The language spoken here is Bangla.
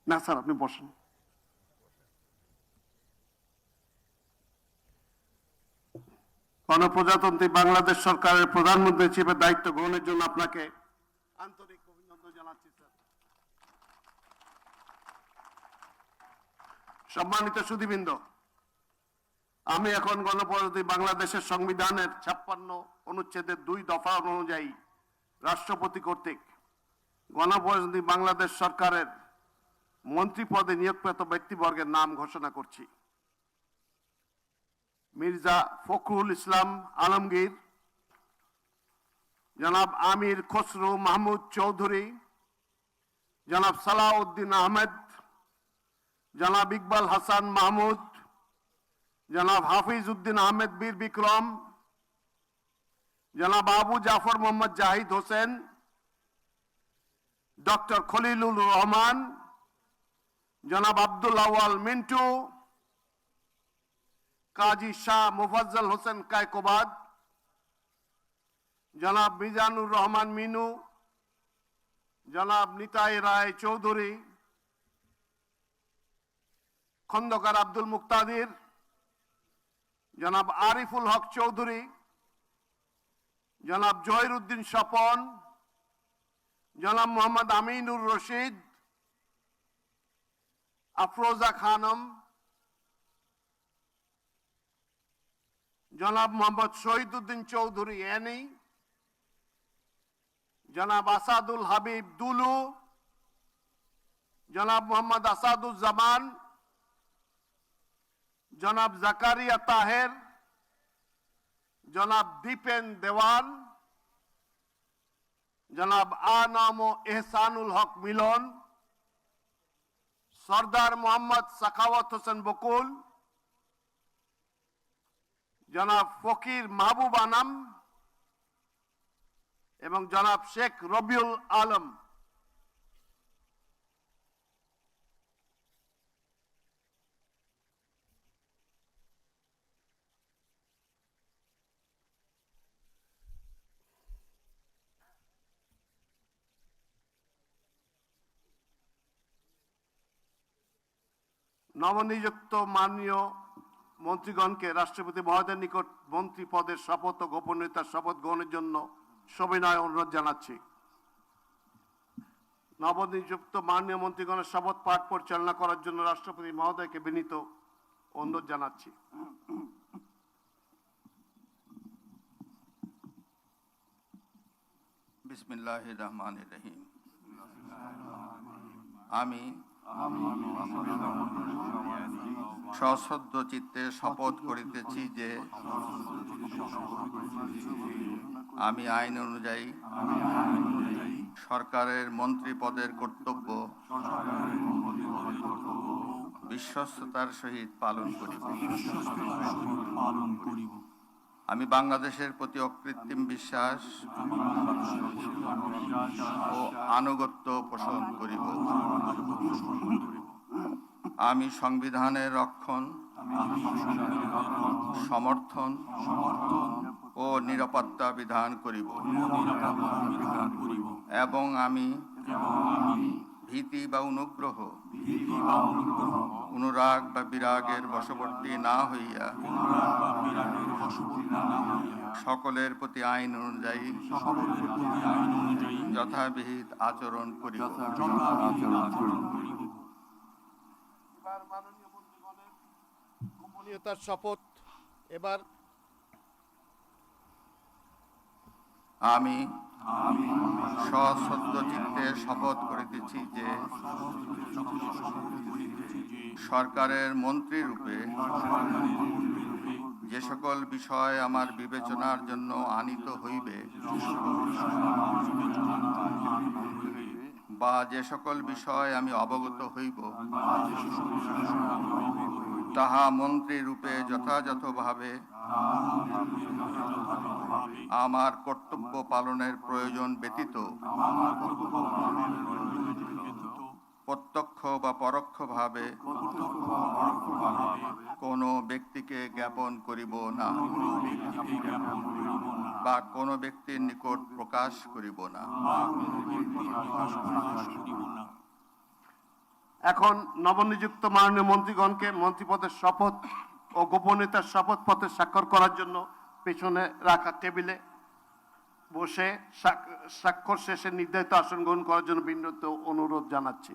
না স্যার, আপনি বসেন। গণপ্রজাতন্ত্রী বাংলাদেশ সরকারের প্রধানমন্ত্রী হিসেবে দায়িত্ব গ্রহণের জন্য আপনাকে আন্তরিক অভিনন্দন জানাচ্ছি স্যার। সম্মানিত সুধীবৃন্দ, আমি এখন গণপ্রজাতন্ত্রী বাংলাদেশের সংবিধানের 56 অনুচ্ছেদের 2 দফা অনুযায়ী রাষ্ট্রপতি কর্তৃক গণপ্রজাতন্ত্রী বাংলাদেশ সরকারের মন্ত্রী পদে নিয়োগপ্রাপ্ত ব্যক্তিবর্গের নাম ঘোষণা করছি। মির্জা ফখরুল ইসলাম আলমগীর, জনাব আমির খসরু মাহমুদ চৌধুরী, জনাব সালাউদ্দিন আহমেদ, জনাব ইকবাল হাসান মাহমুদ, জনাব হাফিজ উদ্দিন আহমেদ বীর বিক্রম, জনাব আবু জাফর মোহাম্মদ জাহিদ হোসেন, ডক্টর খলিলুর রহমান, জনাব আব্দুল আওয়াল মিন্টু, কাজী শাহ মুফাজ্জল হোসেন কায়কোবাদ, জনাব মিজানুর রহমান মিনু, জনাব নিতাই রায় চৌধুরী, খন্দকার আব্দুল মুক্তাদির, জনাব আরিফুল হক চৌধুরী, জনাব জহির উদ্দিন স্বপন, জনাব মোহাম্মদ আমিনুর রশিদ, আফরোজা খানম, জনাব মোহাম্মদ শহীদ উদ্দিন চৌধুরী এনি, জনাব আসাদুল হাবিব দুলু, জনাব মোহাম্মদ আসাদুজ্জামান, জনাব জাকারিয়া তাহের, জনাব দীপেন দেওয়ান, জনাব আনাম ও এহসানুল হক মিলন, সরদার মোহাম্মদ সাখাওয়াত হোসেন বকুল, জনাব ফকির মাহবুব আনাম এবং জনাব শেখ রবিউল আলম। নবনিযুক্ত মাননীয় মন্ত্রীগণকে রাষ্ট্রপতি মহোদয়ের নিকট মন্ত্রী পদের শপথ ও গোপনীয়তার শপথ গ্রহণের জন্য সবিনয় অনুরোধ জানাচ্ছি। নবনিযুক্ত মাননীয় মন্ত্রীগণের শপথ পাঠ পরিচালনা করার জন্য রাষ্ট্রপতি মহোদয়কে বিনীত অনুরোধ জানাচ্ছি। বিসমিল্লাহির রহমানির রহিম। আমি সশ্রদ্ধ চিত্তে শপথ করিতেছি যে আমি আইন অনুযায়ী সরকারের মন্ত্রী পদের কর্তব্য বিশ্বস্ততার সহিত পালন করিব। আমি বাংলাদেশের প্রতি অকৃত্রিম বিশ্বাস ও আনুগত্য পোষণ করিব। আমি সংবিধানের রক্ষণ, সমর্থন ও নিরাপত্তা বিধান করিব এবং আমি ভীতি বা অনুগ্রহ, অনুরাগ বা বিরাগের বশবর্তী না হইয়া সকলের প্রতি আইন অনুযায়ী যথাবিহিত আচরণ করিব। এবার মাননীয় মন্ত্রীগণের গোপনীয়তার শপথ। এবার আমি সশ্রদ্ধ চিত্তে শপথ করিতেছি যে সরকারের মন্ত্রী রূপে যে সকল বিষয় আমার বিবেচনার জন্য আনিত হইবে বা যে সকল বিষয় আমি অবগত হইব তাহা মন্ত্রী রূপে যথাযথভাবে আমার কর্তব্য পালনের প্রয়োজন ব্যতীত প্রত্যক্ষ বা পরোক্ষভাবে কোনো ব্যক্তিকে জ্ঞাপন করিব না বা কোনো ব্যক্তির নিকট প্রকাশ করিব না। এখন নবনিযুক্ত মাননীয় মন্ত্রীগণকে মন্ত্রীপদের শপথ ও গোপনীয়তার শপথ পত্রে স্বাক্ষর করার জন্য পেছনে রাখা টেবিলে বসে স্বাক্ষর শেষে নির্ধারিত আসন গ্রহণ করার জন্য বিনীত অনুরোধ জানাচ্ছি।